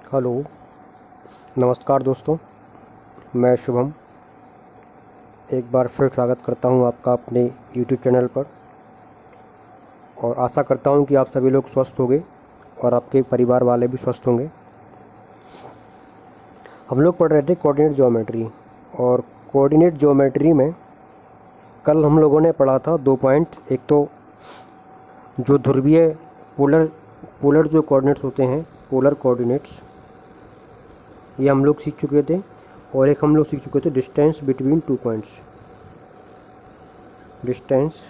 Hello, नमस्कार दोस्तों। मैं शुभम एक बार फिर स्वागत करता हूं आपका अपने YouTube चैनल पर और आशा करता हूं कि आप सभी लोग स्वस्थ होंगे और आपके परिवार वाले भी स्वस्थ होंगे। हम लोग पढ़ रहे थे कोऑर्डिनेट ज्योमेट्री और कोऑर्डिनेट ज्योमेट्री में कल हम लोगों ने पढ़ा था 2 पॉइंट। एक तो जो ध्रुवीय पोलर जो कोऑर्डिनेट्स होते हैं, पोलर कोऑर्डिनेट्स, ये हम लोग सीख चुके थे। और एक हम लोग सीख चुके थे distance between 2 points, distance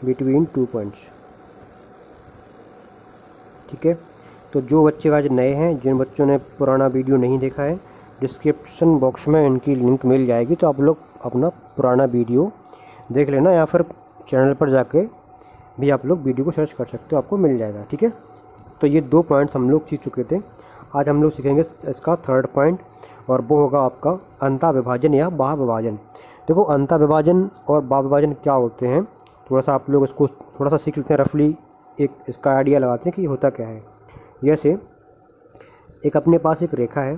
between 2 points. ठीक है, तो जो बच्चे आज नए हैं, जिन बच्चों ने पुराना वीडियो नहीं देखा है, डिस्क्रिप्शन बॉक्स में इनकी लिंक मिल जाएगी, तो आप लोग अपना पुराना वीडियो देख लेना या फिर चैनल पर जाके भी आप लोग वीडियो को सर्च कर सकते हो, आपको मिल जाएगा। ठीक है, तो ये 2 पॉइंट्स हम लोग सीख चुके थे। आज हम लोग सीखेंगे इसका 3rd पॉइंट और वो होगा आपका अंतः विभाजन या बाह्य विभाजन। देखो, अंतः विभाजन और बाह्य विभाजन क्या होते हैं, थोड़ा सा आप लोग इसको थोड़ा सा सीख लेते हैं, रफली एक इसका आइडिया लगाते हैं कि होता क्या है। जैसे एक अपने पास एक रेखा है,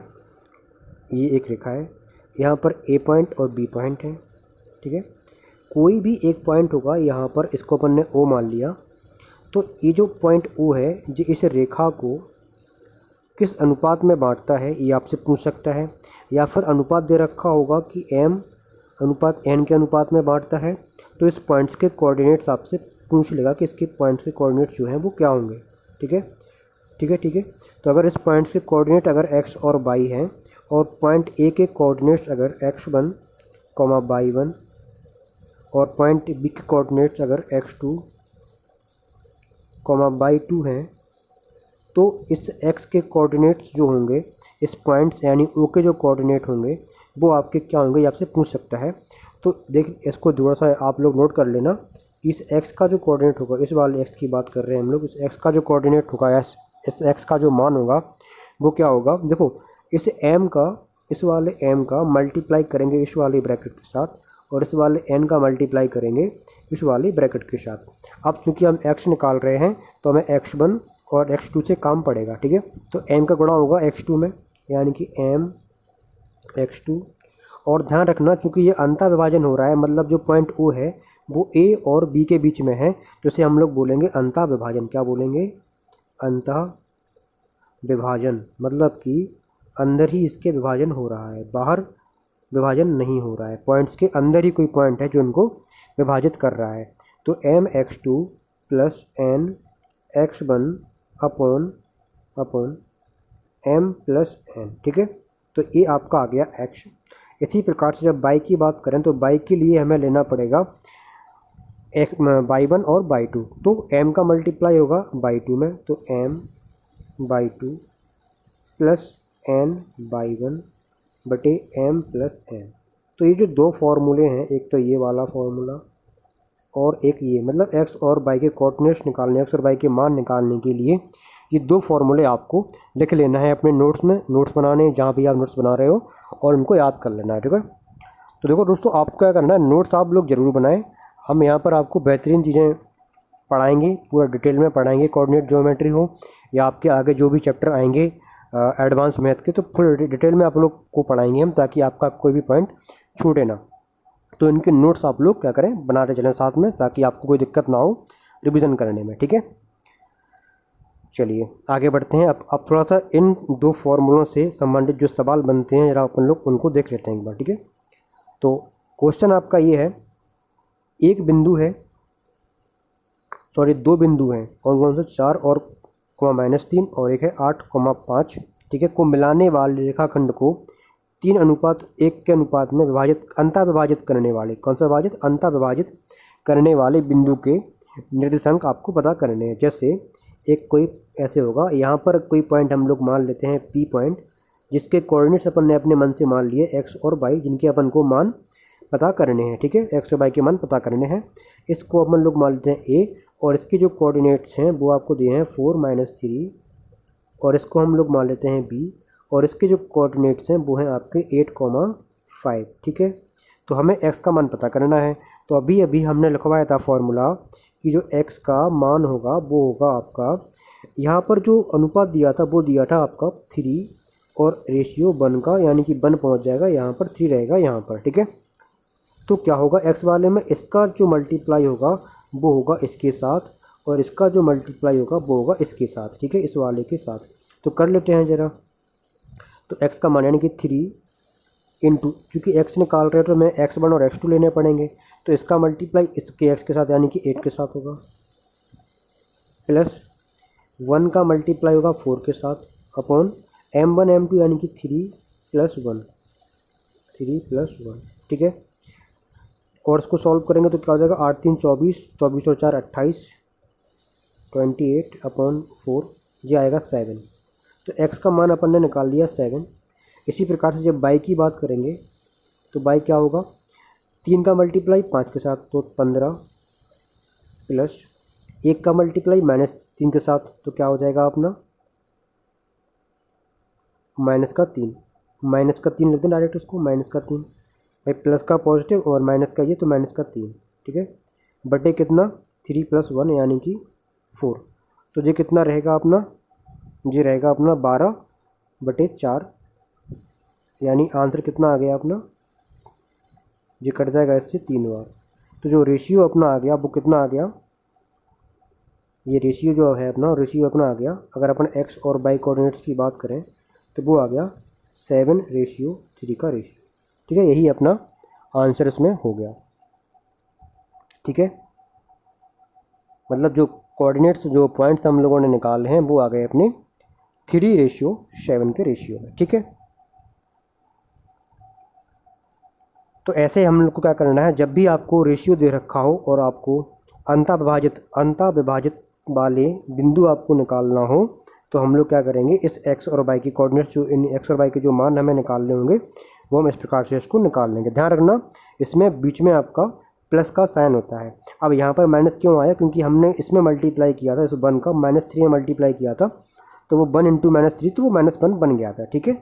ये एक रेखा है, यहाँ पर ए पॉइंट और बी पॉइंट है। ठीक है, कोई भी एक पॉइंट होगा यहाँ पर, इसको अपन ने ओ मान लिया, तो ये जो पॉइंट ओ है, जो इस रेखा को किस अनुपात में बांटता है, ये आपसे पूछ सकता है। या फिर अनुपात दे रखा होगा कि m अनुपात n के अनुपात में बांटता है, तो इस पॉइंट्स के कोऑर्डिनेट्स आपसे पूछ लेगा कि इसके पॉइंट्स के कोऑर्डिनेट्स जो हैं वो क्या होंगे। ठीक है, ठीक है, ठीक है। तो अगर इस पॉइंट्स के कोऑर्डिनेट अगर x और y हैं और पॉइंट a के कोऑर्डिनेट्स अगर x1, y1 और पॉइंट b के कोऑर्डिनेट्स अगर x2, y2 हैं, तो इस x के कोऑर्डिनेट्स जो होंगे, इस पॉइंट्स यानी o के जो कोऑर्डिनेट होंगे वो आपके क्या होंगे, ये आपसे पूछ सकता है। तो देख, इसको थोड़ा सा आप लोग नोट कर लेना कि इस x का जो कोऑर्डिनेट होगा, इस वाले x की बात कर रहे हैं हम लोग, इस x का जो कोऑर्डिनेट होगा या इस x का जो मान होगा वो क्या होगा। देखो, इस m का, इस वाले m का मल्टीप्लाई करेंगे इस वाले ब्रैकेट के साथ, और इस वाले n का मल्टीप्लाई करेंगे इस वाले ब्रैकेट के साथ। अब चूँकि हम x निकाल रहे हैं तो हमें x1 और x2 से काम पड़ेगा। ठीक है, तो m का गुणा होगा x2 में, यानी कि m x2। और ध्यान रखना, चूँकि ये अंतः विभाजन हो रहा है, मतलब जो पॉइंट O है वो A और B के बीच में है, तो इसे हम लोग बोलेंगे अंतः विभाजन। क्या बोलेंगे? अंतः विभाजन, मतलब कि अंदर ही इसके विभाजन हो रहा है, बाहर विभाजन नहीं हो रहा है। पॉइंट्स के अंदर ही कोई पॉइंट है जो उनको विभाजित कर रहा है। तो m x2 plus n x1 upon m plus n। ठीक है, तो ये आपका आ गया x। इसी प्रकार से जब y की बात करें तो y के लिए हमें लेना पड़ेगा y1 और y2, तो m का मल्टीप्लाई होगा y2 में, तो m y2 plus n y1 बटे m प्लस n। तो ये जो 2 फार्मूले हैं, एक तो ये वाला फार्मूला और एक ये, मतलब x और y के कोऑर्डिनेट्स निकालने, x और y के मान निकालने के लिए ये 2 फार्मूले आपको लिख लेना है अपने नोट्स में, नोट्स बनाने जहाँ भी आप नोट्स बना रहे हो, और उनको याद कर लेना है। ठीक है, तो देखो दोस्तों, आपको क्या करना है, नोट्स आप लोग ज़रूर बनाएं। हम यहाँ पर आपको बेहतरीन चीज़ें पढ़ाएंगे, पूरा डिटेल में पढ़ाएंगे, कोऑर्डिनेट ज्योमेट्री हो या आपके आगे जो भी चैप्टर आएंगे एडवांस मैथ के, तो फुल डिटेल में आप लोग को पढ़ाएंगे हम, ताकि आपका कोई भी पॉइंट छूटे ना। तो इनके नोट्स आप लोग क्या करें, बनाते चलें साथ में, ताकि आपको कोई दिक्कत ना हो रिवीजन करने में। ठीक है, चलिए आगे बढ़ते हैं। अब थोड़ा सा इन 2 फार्मूलों से संबंधित जो सवाल बनते हैं, जरा अपन लोग उनको देख लेते हैं एक बार। ठीक है, तो क्वेश्चन आपका ये है, एक बिंदु है, सॉरी 2 बिंदु हैं, और कौन से 4 और -3 और एक है 8,5। ठीक है, को मिलाने वाले रेखाखंड को 3:1 के अनुपात में विभाजित, अंतः विभाजित करने वाले, कौन सा विभाजित, अंतः विभाजित करने वाले बिंदु के निर्देशांक आपको पता करने हैं। जैसे एक कोई ऐसे होगा, यहाँ पर कोई पॉइंट हम लोग मान लेते हैं P पॉइंट, जिसके कोऑर्डिनेट्स अपन ने अपने मन से मान लिए x और y, जिनके अपन को मान पता करने हैं। ठीक है, x और y के मान पता करने हैं। इसको अपन लोग मान लेते हैं A, और इसके जो कोऑर्डिनेट्स हैं वो आपको दिए हैं 4 - 3, और इसको हम लोग मान लेते हैं B, और इसके जो कोऑर्डिनेट्स हैं वो हैं आपके 8,5। ठीक है, तो हमें x का मान पता करना है। तो अभी हमने लिखवाया था फॉर्मूला कि जो x का मान होगा वो होगा आपका यहाँ पर जो अनुपात दिया था वो दिया था आपका 3 और रेशियो 1 का, यानी कि 1 पहुँच जाएगा यहाँ पर, 3 रहेगा यहाँ पर, ठीक है। तो क्या होगा, x वाले में इसका जो मल्टीप्लाई होगा वो होगा इसके साथ, और इसका जो मल्टीप्लाई होगा वो होगा इसके साथ, ठीक है, इस वाले के साथ। तो कर लेते हैं ज़रा। तो x का मान यानी कि 3 इंटू, चूँकि x निकाल रहे हैं तो मैं x1 और x2 लेने पड़ेंगे, तो इसका मल्टीप्लाई इसके x के साथ यानी कि 8 के साथ होगा, प्लस 1 का मल्टीप्लाई होगा 4 के साथ, अपॉन m1 m2 यानी कि 3 प्लस 1, ठीक है। और इसको सॉल्व करेंगे तो क्या हो जाएगा, 8 3 24, 24 और 4 28, 28 अपॉन 4, ये आएगा 7। तो x का मान अपन ने निकाल लिया 7। इसी प्रकार से जब y की बात करेंगे तो y क्या होगा, 3 का मल्टीप्लाई 5 के साथ तो 15, प्लस 1 का मल्टीप्लाई -3 के साथ तो क्या हो जाएगा अपना, -3 लिख दें डायरेक्ट उसको, -3 भाई, प्लस का पॉजिटिव और माइनस का ये तो -3, ठीक है, बटे कितना 3 + 1 यानी कि 4। तो ये कितना रहेगा अपना, ये रहेगा अपना 12/4, यानी आंसर कितना आ गया अपना, ये कट जाएगा इससे 3 बार। तो जो रेशियो अपना आ गया वो कितना आ गया, ये रेशियो जो है अपना, रेशियो अपना आ गया, अगर अपन x और y कोऑर्डिनेट्स की बात करें तो वो आ गया 7:3 का रेशियो, ठीक है। यही अपना आंसर इसमें हो गया, ठीक है। मतलब जो कोऑर्डिनेट्स, जो पॉइंट्स हम लोगों ने निकाले हैं वो आ गए अपने 3:7 के रेशियो में, ठीक है। तो ऐसे हम लोग को क्या करना है, जब भी आपको रेशियो दे रखा हो और आपको अंतःविभाजित वाले बिंदु आपको निकालना हो, तो हम लोग क्या करेंगे, इस x और y की कोऑर्डिनेट्स, जो इन x और y के जो मान हमें निकालने होंगे वो हम इस प्रकार से इसको निकाल लेंगे। ध्यान रखना, इसमें बीच में आपका प्लस का साइन होता है। अब यहाँ पर माइनस क्यों आया, क्योंकि हमने इसमें मल्टीप्लाई किया था, इस 1 का -3 में मल्टीप्लाई किया था, तो वो 1 × -3 तो वो -1 बन गया था, ठीक है।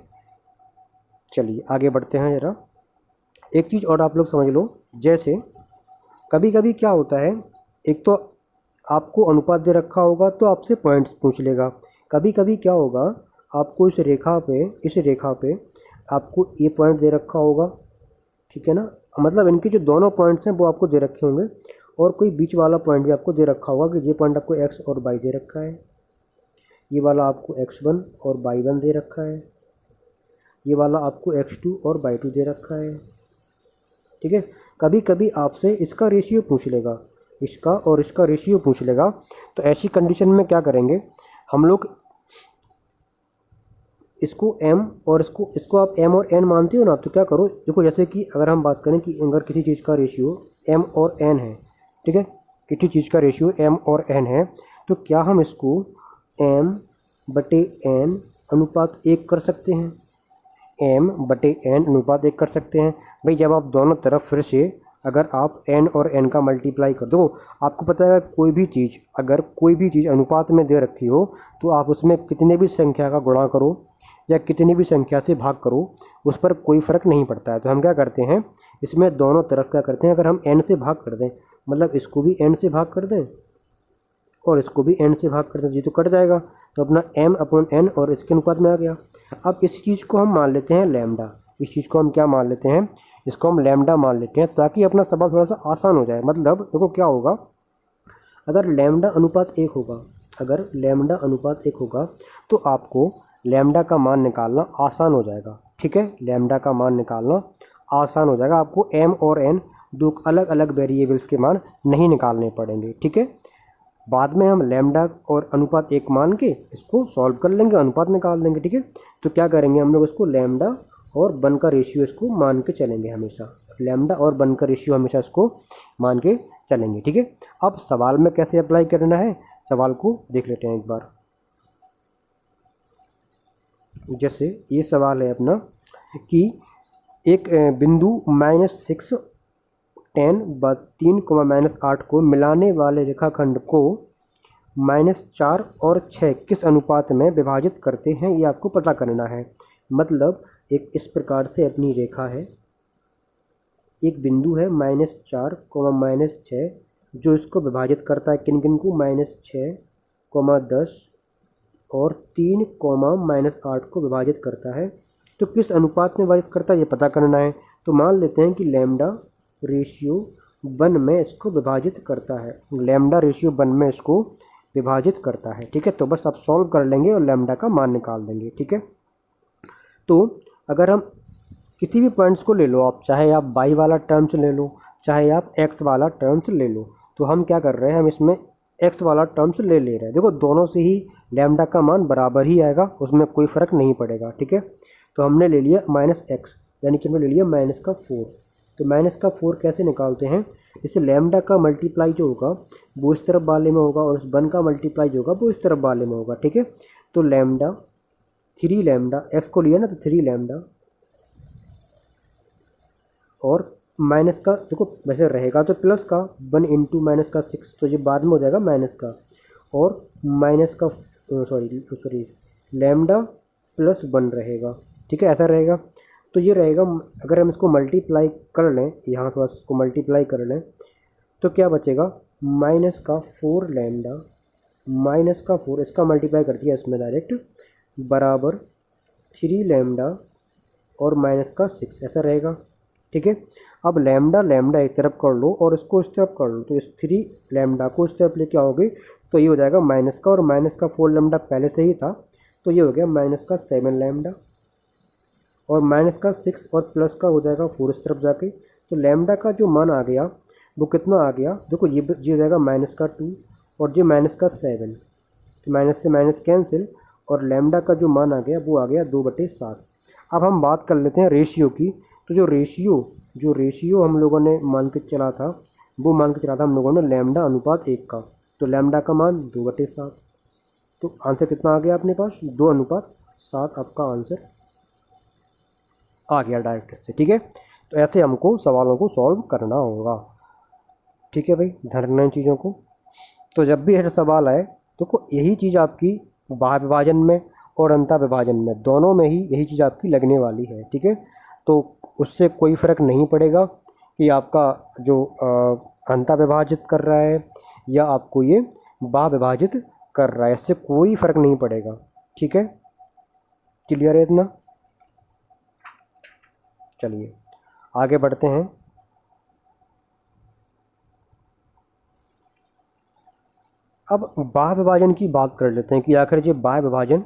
चलिए आगे बढ़ते हैं ज़रा। एक चीज़ और आप लोग समझ लो, जैसे कभी कभी क्या होता है, एक तो आपको अनुपात दे रखा होगा तो आपसे पॉइंट्स पूछ लेगा। कभी कभी क्या होगा, आपको इस रेखा पे आपको ए पॉइंट दे रखा होगा, ठीक है ना, मतलब इनके जो दोनों पॉइंट्स हैं वो आपको दे रखे होंगे, और कोई बीच वाला पॉइंट भी आपको दे रखा होगा कि ये पॉइंट आपको x और y दे रखा है, ये वाला आपको x1 और y1 दे रखा है, ये वाला आपको x2 और y2 दे रखा है, ठीक है। कभी कभी आपसे इसका रेशियो पूछ लेगा, इसका और इसका रेशियो पूछ लेगा। तो ऐसी कंडीशन में क्या करेंगे हम लोग, इसको m और इसको आप m और n मानते हो ना, तो क्या करो, देखो जैसे कि अगर हम बात करें कि अगर किसी चीज़ का रेशियो m और n है, ठीक है, किसी चीज़ का रेशियो m और n है, तो क्या हम इसको m/n अनुपात 1 कर सकते हैं, m/n अनुपात 1 कर सकते हैं। भाई जब आप दोनों तरफ फिर से अगर आप n और n का मल्टीप्लाई कर दो, आपको पता है कोई भी चीज़, अगर कोई भी चीज़ अनुपात में दे रखी हो तो आप उसमें कितने भी संख्या का गुणा करो या कितनी भी संख्या से भाग करो, उस पर कोई फ़र्क नहीं पड़ता है। तो हम क्या करते हैं, इसमें दोनों तरफ क्या करते हैं, अगर हम n से भाग कर दें, मतलब इसको भी n से भाग कर दें और इसको भी n से भाग कर दें, ये तो कट जाएगा, तो अपना m/n और इसके अनुपात में आ गया। अब इस चीज़ को हम मान लेते हैं लैम्डा, इस चीज़ को हम क्या मान लेते हैं, इसको हम लैम्डा मान लेते हैं, ताकि अपना सवाल थोड़ा सा आसान हो जाए। मतलब देखो क्या होगा, अगर लैम्डा अनुपात 1 होगा, अगर लैम्डा अनुपात 1 होगा तो आपको लैम्डा का मान निकालना आसान हो जाएगा, ठीक है, लैम्डा का मान निकालना आसान हो जाएगा। आपको m और n दो अलग अलग वेरिएबल्स के मान नहीं निकालने पड़ेंगे, ठीक है। बाद में हम लैम्डा और अनुपात 1 मान के इसको सॉल्व कर लेंगे, अनुपात निकाल देंगे, ठीक है। तो क्या करेंगे हम लोग, इसको लैम्डा और 1 का रेशियो इसको मान के चलेंगे हमेशा, लैम्डा और 1 का रेशियो हमेशा इसको मान के चलेंगे, ठीक है। अब सवाल में कैसे अप्लाई करना है, सवाल को देख लेते हैं एक बार। जैसे ये सवाल है अपना कि एक बिंदु -6 10 व 3, -8 को मिलाने वाले रेखाखंड को -4 और 6 किस अनुपात में विभाजित करते हैं, ये आपको पता करना है। मतलब एक इस प्रकार से अपनी रेखा है, एक बिंदु है -4, -6, जो इसको विभाजित करता है किन किन को, -6, 10, और 3 कॉमा -8 को विभाजित करता है। तो किस अनुपात में विभाजित करता है ये पता करना है। तो मान लेते हैं कि लैम्डा रेशियो 1 में इसको विभाजित करता है, लैम्डा रेशियो 1 में इसको विभाजित करता है। ठीक है, तो बस आप सॉल्व कर लेंगे और लैम्डा का मान निकाल देंगे। ठीक है, तो अगर हम किसी भी पॉइंट्स को ले लो, आप चाहे आप y वाला टर्म्स ले लो, चाहे आप x वाला टर्म्स ले लो, तो हम क्या कर रहे हैं, हम इसमें x वाला टर्म्स ले रहे हैं। देखो दोनों से ही लैम्डा का मान बराबर ही आएगा, उसमें कोई फ़र्क नहीं पड़ेगा। ठीक है, तो हमने ले लिया -x, यानी कि हमने ले लिया -4। तो -4 कैसे निकालते हैं, इससे लैम्डा का मल्टीप्लाई जो होगा वो इस तरफ वाले में होगा और इस 1 का मल्टीप्लाई जो होगा वो इस तरफ वाले में होगा। ठीक है, तो लैम्डा 3 लैम्डा, x को लिया ना तो 3 लैम्डा, और माइनस का देखो वैसे रहेगा तो प्लस का 1 इंटू माइनस का 6, तो ये बाद में हो जाएगा माइनस का, और माइनस का सॉरी लैम्डा प्लस 1 रहेगा। ठीक है, ऐसा रहेगा। तो ये रहेगा, अगर हम इसको मल्टीप्लाई कर लें, यहाँ थोड़ा सा इसको मल्टीप्लाई कर लें तो क्या बचेगा, -4 लैम्डा -4, इसका मल्टीप्लाई कर दिया इसमें डायरेक्ट, बराबर 3 लैम्डा और -6, ऐसा रहेगा। ठीक है, अब लैम्डा एक तरफ कर लो और इसको इस तरफ कर लो, तो इस 3 लैम्डा को इस तरफ लेके आओगे तो ये हो जाएगा माइनस का, और माइनस का 4 लैम्डा पहले से ही था, तो ये हो गया -7 लैम्डा, और -6 और प्लस का हो जाएगा 4 इस तरफ जाके। तो लैम्डा का जो मान आ गया वो कितना आ गया, देखो ये हो जाएगा -2 और ये -7, तो माइनस से माइनस कैंसिल, और लैम्डा का जो मान आ गया वो आ गया 2/7। अब हम बात कर लेते हैं रेशियो की। तो जो रेशियो हम लोगों ने मान के चला था, वो मान के चला था हम लोगों ने लैम्डा अनुपात 1 का, तो लैम्डा का मान 2/7। तो आंसर कितना आ गया अपने पास, 2:7 आपका आंसर आ गया डायरेक्ट इससे। ठीक है, तो ऐसे हमको सवालों को सॉल्व करना होगा। ठीक है भाई, ध्यान रखना इन चीज़ों को। तो जब भी ऐसा सवाल आए तो यही चीज़ आपकी बाह्य विभाजन में और अंतः विभाजन में दोनों में ही यही चीज़ आपकी लगने वाली है। ठीक है, तो उससे कोई फ़र्क नहीं पड़ेगा कि आपका जो अंतः विभाजित कर रहा है या आपको ये बाह्य विभाजित कर रहा है, इससे कोई फ़र्क नहीं पड़ेगा। ठीक है, क्लियर है इतना। चलिए आगे बढ़ते हैं। अब बाह्य विभाजन की बात कर लेते हैं कि आखिर ये बाह्य विभाजन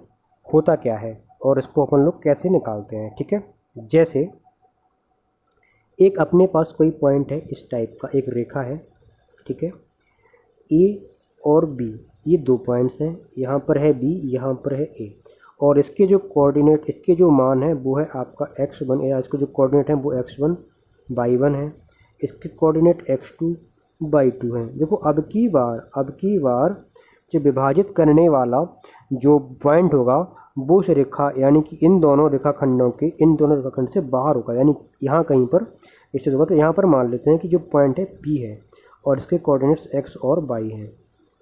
होता क्या है और इसको अपन लोग कैसे निकालते हैं। ठीक है, जैसे एक अपने पास कोई पॉइंट है, इस टाइप का एक रेखा है। ठीक है, ए और बी ये 2 पॉइंट्स हैं, यहाँ पर है बी, यहाँ पर है ए, और इसके जो कोऑर्डिनेट, इसके जो मान है वो है आपका x1, या इसके जो कोऑर्डिनेट है वो x1 y1 है, इसके कोऑर्डिनेट x2 y2 हैं। देखो अब की बार जो विभाजित करने वाला जो पॉइंट होगा वो उस रेखा, यानी कि इन दोनों रेखाखंड से बाहर होगा, यानी यहाँ कहीं पर इससे होगा। तो यहाँ पर मान लेते हैं कि जो पॉइंट है P है और इसके कोऑर्डिनेट्स x और y हैं।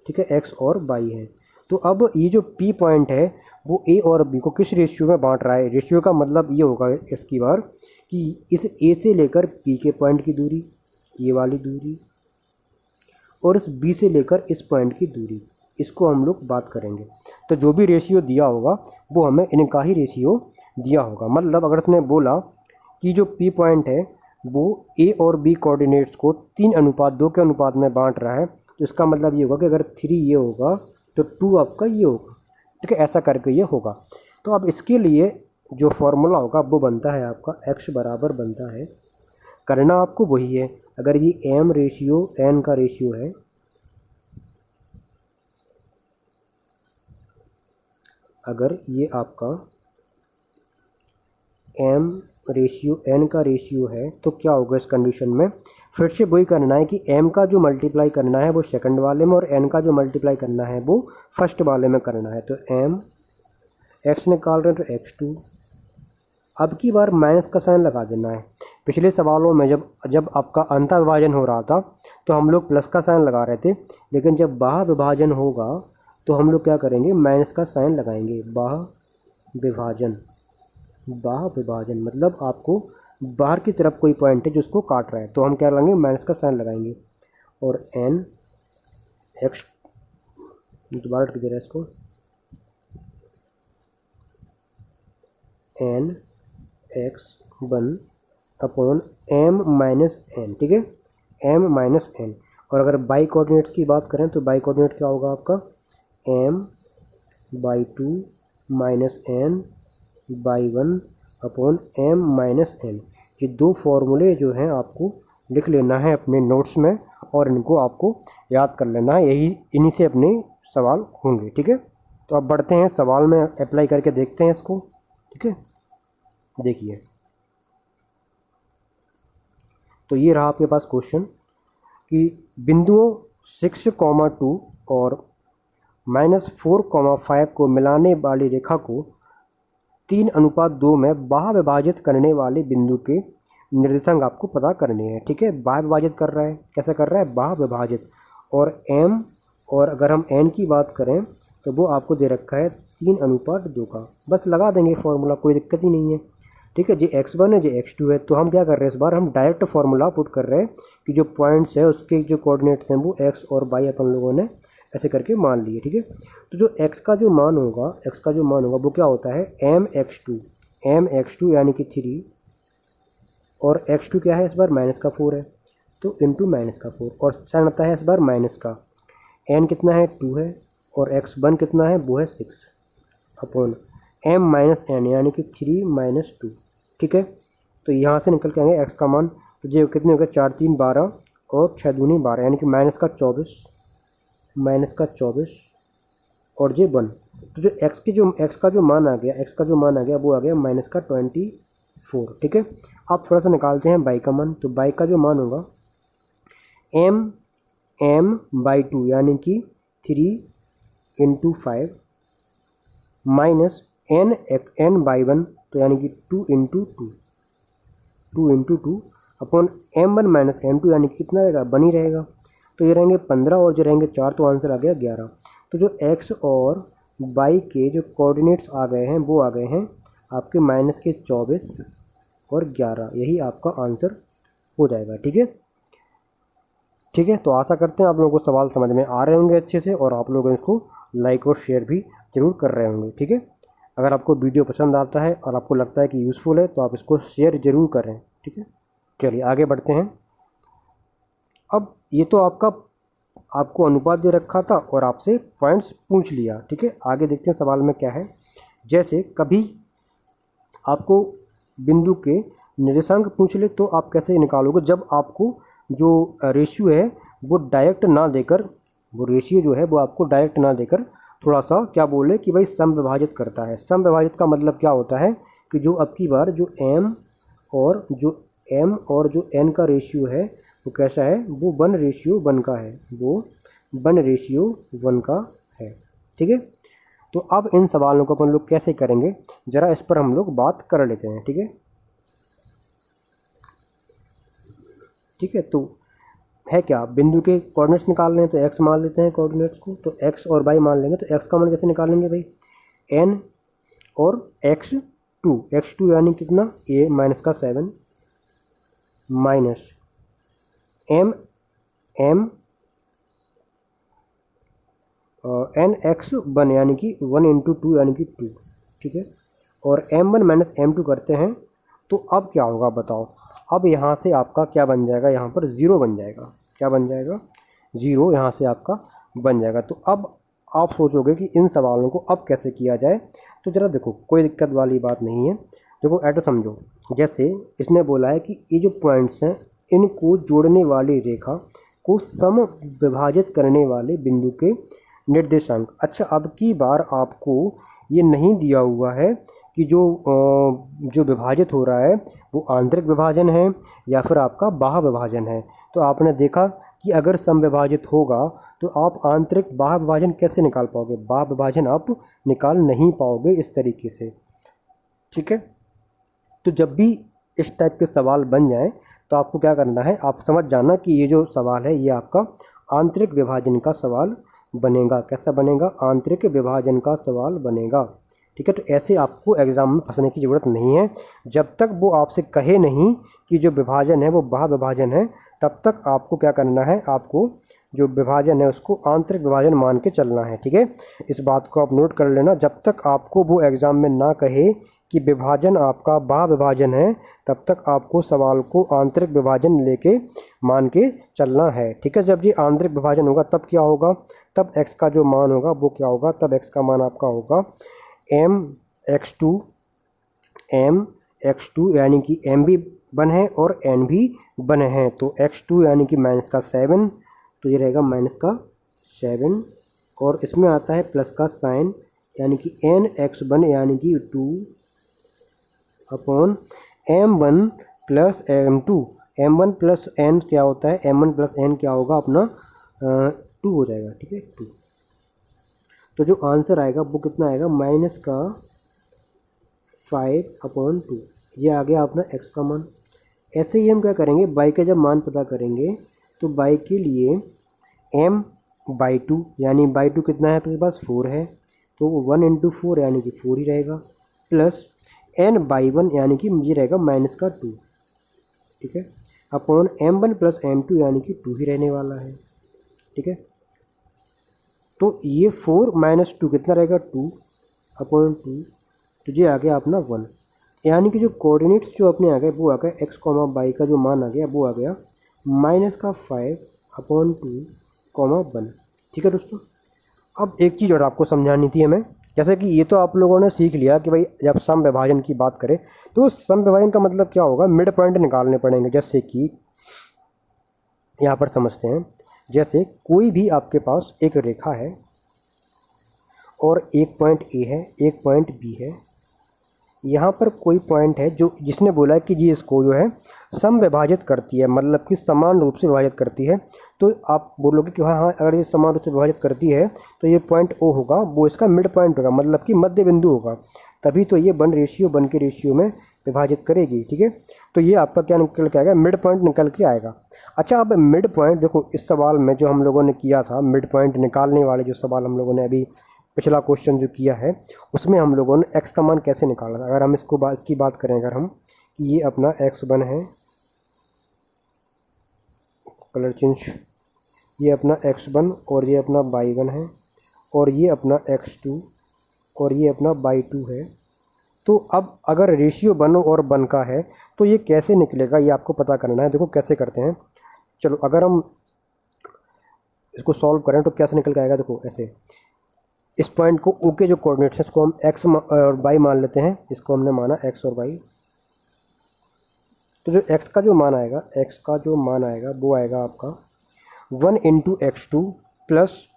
ठीक है, x और y हैं। तो अब ये जो P पॉइंट है वो A और B को किस रेशियो में बांट रहा है, रेशियो का मतलब ये होगा इसकी बार कि इस A से लेकर P के पॉइंट की दूरी, ये वाली दूरी, और इस B से लेकर इस पॉइंट की दूरी, इसको हम लोग बात करेंगे। तो जो भी रेशियो दिया होगा वो हमें इनका ही रेशियो दिया होगा। मतलब अगर उसने बोला कि जो P पॉइंट है वो A और B कोऑर्डिनेट्स को 3:2 के अनुपात में बांट रहा है, तो इसका मतलब ये होगा कि अगर 3 ये होगा तो 2 आपका ये होगा। ठीक है, ऐसा करके ये होगा। तो अब इसके लिए जो फॉर्मूला होगा वो बनता है आपका x बराबर बनता है, करना आपको वही है, अगर ये m रेशियो n का रेशियो है, अगर ये आपका m रेशियो n का रेशियो है तो क्या होगा इस कंडीशन में, फिर से वही करना है कि m का जो मल्टीप्लाई करना है वो सेकंड वाले में और n का जो मल्टीप्लाई करना है वो फर्स्ट वाले में करना है। तो m x निकाल रहे हैं तो x2, अब की बार माइनस का साइन लगा देना है। पिछले सवालों में जब आपका अंतः विभाजन हो रहा था तो हम लोग प्लस का साइन लगा रहे थे, लेकिन जब बाह्य विभाजन होगा तो हम लोग क्या करेंगे, माइनस का साइन लगाएंगे। बाह्य विभाजन मतलब आपको बाहर की तरफ कोई पॉइंट है जो उसको काट रहा है, तो हम क्या लगाएंगे, माइनस का साइन लगाएंगे। और n x दोबारा लिख दे रहा है इसको, N X one upon M minus N, ठीक है, एम माइनस एन। और अगर बाई कोऑर्डिनेट की बात करें तो बाई कोऑर्डिनेट क्या होगा आपका, M by two minus N by one upon M minus N. ये दो फॉर्मूले जो हैं आपको लिख लेना है अपने नोट्स में और इनको आपको याद कर लेना है, यही इन्हीं से अपने सवाल होंगे, ठीक है। तो अब बढ़ते हैं सवाल में अप्लाई करके देखते हैं इसको, ठीक है। देखिए, तो ये रहा आपके पास क्वेश्चन कि बिंदुओं 6,2 और -4,5 को मिलाने वाली रेखा को 3:2 में बाह्य विभाजित करने वाले बिंदु के निर्देशांक आपको पता करने हैं, ठीक है। बाह्य विभाजित कर रहा है, कैसे कर रहा है, बाह्य विभाजित। और m, और अगर हम n की बात करें तो वो आपको दे रखा है 3:2 का, बस लगा देंगे फॉर्मूला, कोई दिक्कत ही नहीं है, ठीक है। जे x1 है, जे x2 है। तो हम क्या कर रहे हैं, इस बार हम डायरेक्ट फार्मूला पुट कर रहे हैं कि जो पॉइंट्स है उसके जो कोऑर्डिनेट्स हैं वो x और y अपन लोगों ने ऐसे करके मान लिए, ठीक है। तो जो x का जो मान होगा, x का जो मान होगा वो क्या होता है, mx2 यानी कि 3, और x2 क्या है इस बार, -4 है, तो इंटू -4, और साइन आता है इस बार माइनस का। n कितना है, 2 है, और x1 कितना है, वो है 6 अपॉन m माइनस एन यानी कि 3 - 2, ठीक है। तो यहाँ से निकल के आएंगे x का मान, तो जो कितने हो गए, 4 3 12 और 6 दूनी 12 यानी कि -24 और जे 1। तो जो x का जो मान आ गया, वो आ गया -24, ठीक है। अब थोड़ा सा निकालते हैं बाई का मान, तो बाई का जो मान होगा m/2 यानी कि 3 × 5 माइनस n/1 तो यानी कि 2 × 2 अपॉन m1 माइनस m2 यानी कि कितना रहेगा, 1 ही रहेगा। तो ये रहेंगे 15 और जो रहेंगे 4, तो आंसर आ गया 11। तो जो x और y के जो कोऑर्डिनेट्स आ गए हैं वो आ गए हैं आपके -24 और 11, यही आपका आंसर हो जाएगा, ठीक है। ठीक है, तो आशा करते हैं आप लोगों को सवाल समझ में आ रहे होंगे अच्छे से, और आप लोग इसको लाइक और शेयर भी ज़रूर कर रहे होंगे, ठीक है। अगर आपको वीडियो पसंद आता है और आपको लगता है कि यूज़फुल है तो आप इसको शेयर ज़रूर करें, ठीक है। चलिए आगे बढ़ते हैं। अब ये तो आपको अनुपात दे रखा था और आपसे पॉइंट्स पूछ लिया, ठीक है। आगे देखते हैं सवाल में क्या है। जैसे कभी आपको बिंदु के निर्देशांक पूछ ले तो आप कैसे निकालोगे, जब आपको जो रेशियो है वो डायरेक्ट ना देकर, वो रेशियो जो है वो आपको डायरेक्ट ना देकर थोड़ा सा क्या बोले कि भाई सम विभाजित करता है। सम विभाजित का मतलब क्या होता है कि जो अब की बार जो m और जो n का रेशियो है वो कैसा है, वो 1:1 का है, वो 1:1 का है, ठीक है। तो अब इन सवालों को अपन लोग कैसे करेंगे, ज़रा इस पर हम लोग बात कर लेते हैं, ठीक है। ठीक है, तो है क्या, बिंदु के कोऑर्डिनेट्स निकाल रहे हैं तो x मान लेते हैं कोऑर्डिनेट्स को, तो x और y मान लेंगे। तो x का मान कैसे निकालेंगे भाई, n और x2 यानी कितना, a -7 माइनस m nx1 यानी कि 1 × 2 यानी कि 2, ठीक है। और m1 - m2 करते हैं तो अब क्या होगा बताओ। अब यहाँ से आपका क्या बन जाएगा, यहाँ पर 0 बन जाएगा। क्या बन जाएगा, 0 यहाँ से आपका बन जाएगा। तो अब आप सोचोगे कि इन सवालों को अब कैसे किया जाए, तो ज़रा देखो कोई दिक्कत वाली बात नहीं है। देखो ऐसा समझो, जैसे इसने बोला है कि ये जो पॉइंट्स हैं इनको जोड़ने वाली रेखा को सम विभाजित करने वाले बिंदु के निर्देशांक। अच्छा, अब की बार आपको ये नहीं दिया हुआ है कि जो विभाजित हो रहा है वो आंतरिक विभाजन है या फिर आपका बाह्य विभाजन है। तो आपने देखा कि अगर सम विभाजित होगा तो आप आंतरिक बाह्य विभाजन कैसे निकाल पाओगे, बाह्य विभाजन आप निकाल नहीं पाओगे इस तरीके से, ठीक है। तो जब भी इस टाइप के सवाल बन जाएं तो आपको क्या करना है, आप समझ जाना कि ये जो सवाल है ये आपका आंतरिक विभाजन का सवाल बनेगा। कैसा बनेगा, आंतरिक विभाजन का सवाल बनेगा, ठीक है। तो ऐसे आपको एग्ज़ाम में फंसने की ज़रूरत नहीं है। जब तक वो आपसे कहे नहीं कि जो विभाजन है वो बाह्य विभाजन है, तब तक आपको क्या करना है, आपको जो विभाजन है उसको आंतरिक विभाजन मान के चलना है, ठीक है। इस बात को आप नोट कर लेना। जब तक आपको वो एग्ज़ाम में ना कहे कि विभाजन आपका बाह्य विभाजन है, तब तक आपको सवाल को आंतरिक विभाजन लेके मान के चलना है। ठीक है, जब ये आंतरिक विभाजन होगा तब क्या होगा, तब x का जो मान होगा वो क्या होगा, तब x का मान आपका होगा m(x2) यानी कि m भी बन है और n भी बन है, तो x2 यानी कि -7, तो ये रहेगा -7, और इसमें आता है प्लस का साइन यानी कि n(x1) यानी कि 2/m1 plus m2। m1 plus n क्या होता है, m1 प्लस n क्या होगा अपना 2 हो जाएगा। ठीक है, 2। तो जो आंसर आएगा वो कितना आएगा, -5/2। ये आ गया अपना x का मान। ऐसे ही हम क्या करेंगे, y का जब मान पता करेंगे तो y के लिए m/2 यानी by2 कितना है आपके पास, 4 है, तो 1 × 4 यानी कि 4 ही रहेगा, प्लस n/1 यानी कि ये रहेगा -2। ठीक है, अपॉन m1 प्लस m2 यानी कि 2 ही रहने वाला है। ठीक है, तो ये 4 - 2 कितना रहेगा, 2/2, तो ये आ गया अपना 1, यानी कि जो कोऑर्डिनेट्स जो अपने आ गए वो आ गया x, y का जो मान आ गया वो आ गया -5/2, 1। ठीक है दोस्तों, अब एक चीज़ और आपको समझानी थी हमें, जैसे कि ये तो आप लोगों ने सीख लिया कि भाई जब सम विभाजन की बात करें तो सम विभाजन का मतलब क्या होगा, मिड पॉइंट निकालने पड़ेंगे। जैसे कि यहाँ पर समझते हैं, जैसे कोई भी आपके पास एक रेखा है और एक पॉइंट ए है, एक पॉइंट बी है, यहाँ पर कोई पॉइंट है जो जिसने बोला है कि जी इसको जो है सम विभाजित करती है, मतलब कि समान रूप से विभाजित करती है, तो आप बोलोगे कि हाँ अगर ये समान रूप से विभाजित करती है तो ये पॉइंट ओ होगा, वो इसका मिड पॉइंट होगा, मतलब कि मध्य बिंदु होगा, तभी तो ये बन के रेशियो में विभाजित करेगी। ठीक है, तो ये आपका क्या निकल के आएगा, मिड पॉइंट निकल के आएगा। अच्छा, अब मिड पॉइंट देखो, इस सवाल में जो हम लोगों ने किया था मिड पॉइंट निकालने वाले जो सवाल हम लोगों ने अभी पिछला क्वेश्चन जो किया है उसमें हम लोगों ने x का मान कैसे निकाला था। अगर हम इसकी बात करें, अगर हम ये अपना x1 है, कलर चेंज, ये अपना x1 और ये अपना y1 है, और ये अपना x2 और ये अपना y2 है, तो अब अगर रेशियो 1 और 1 का है तो ये कैसे निकलेगा, ये आपको पता करना है। देखो कैसे करते हैं, चलो अगर हम इसको सॉल्व करें तो कैसे निकल के आएगा, देखो ऐसे, इस पॉइंट को ओ के जो कोऑर्डिनेट्स है इसको हम x और y मान लेते हैं, इसको हमने माना x और y, तो जो x का जो मान आएगा, वो आएगा आपका 1 × x2 प्लस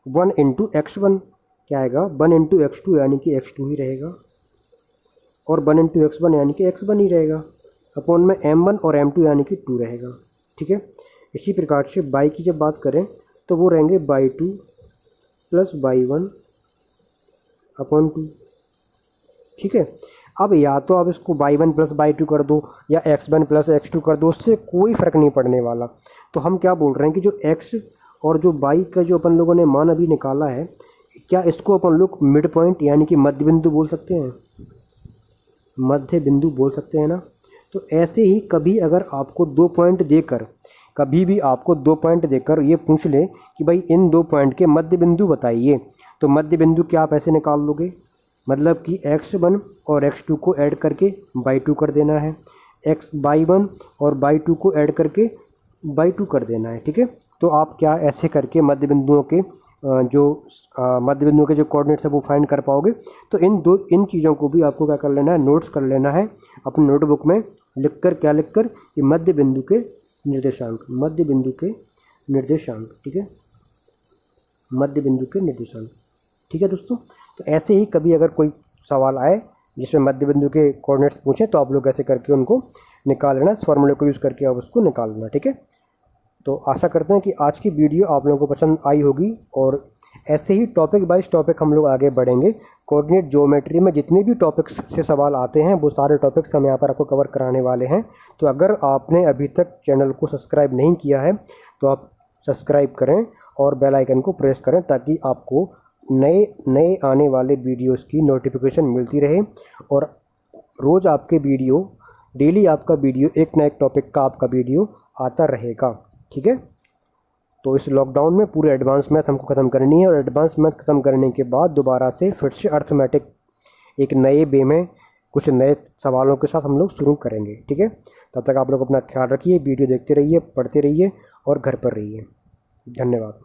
1 × x1, क्या आएगा 1 × x2 यानी कि x2 ही रहेगा, और 1 × x1 यानी कि x1 ही रहेगा, अपॉन में m1 और m2 यानी कि 2 रहेगा। ठीक है, इसी प्रकार से y की जब बात करें तो वो रहेंगे y2 प्लस y1/2। ठीक है, अब या तो आप इसको y1 प्लस y2 कर दो या x1 प्लस x2 कर दो, उससे कोई फ़र्क नहीं पड़ने वाला। तो हम क्या बोल रहे हैं कि जो x और जो y का जो अपन लोगों ने मान अभी निकाला है, क्या इसको अपन लोग मिड पॉइंट यानी कि मध्य बिंदु बोल सकते हैं, मध्य बिंदु बोल सकते हैं ना। तो ऐसे ही कभी अगर आपको दो पॉइंट देकर, कभी भी आपको 2 पॉइंट देकर ये पूछ ले कि भाई इन 2 पॉइंट के मध्य बिंदु बताइए, तो मध्य बिंदु क्या आप ऐसे निकाल लोगे, मतलब कि x1 और x2 को ऐड करके y2 कर देना है, y1 और y2 को ऐड करके y2 कर देना है। ठीक है, तो आप क्या ऐसे करके मध्य बिंदुओं के मध्य बिंदुओं के जो कोऑर्डिनेट्स है वो फाइंड कर पाओगे। तो इन चीज़ों को भी आपको क्या कर लेना है, नोट्स कर लेना है अपनी नोटबुक में लिखकर, क्या लिखकर, कि मध्य बिंदु के निर्देशांक, मध्य बिंदु के निर्देशांक। ठीक है, मध्य बिंदु के निर्देशांक। ठीक है दोस्तों, तो ऐसे ही कभी अगर कोई सवाल आए जिसमें मध्य बिंदु के कोऑर्डिनेट्स पूछें तो आप लोग ऐसे करके उनको निकाल लेना, इस फॉर्मूले को यूज़ करके आप उसको निकाल लेना। ठीक है, तो आशा करते हैं कि आज की वीडियो आप लोगों को पसंद आई होगी, और ऐसे ही टॉपिक बाइज टॉपिक हम लोग आगे बढ़ेंगे। कोऑर्डिनेट ज्योमेट्री में जितने भी टॉपिक्स से सवाल आते हैं वो सारे टॉपिक्स हम यहाँ पर आपको कवर कराने वाले हैं। तो अगर आपने अभी तक चैनल को सब्सक्राइब नहीं किया है तो आप सब्सक्राइब करें और बेल आइकन को प्रेस करें, ताकि आपको नए आने वाले वीडियोस की नोटिफिकेशन मिलती रहे, और रोज़ आपके वीडियो, डेली आपका वीडियो, एक ना एक टॉपिक का आपका वीडियो आता रहेगा। ठीक है, तो इस लॉकडाउन में पूरे एडवांस मैथ हमको ख़त्म करनी है, और एडवांस मैथ ख़त्म करने के बाद दोबारा से फिर से अर्थमेटिक एक नए वे में कुछ नए सवालों के साथ हम लोग शुरू करेंगे। ठीक है, तब तक आप लोग अपना ख्याल रखिए, वीडियो देखते रहिए, पढ़ते रहिए और घर पर रहिए। धन्यवाद।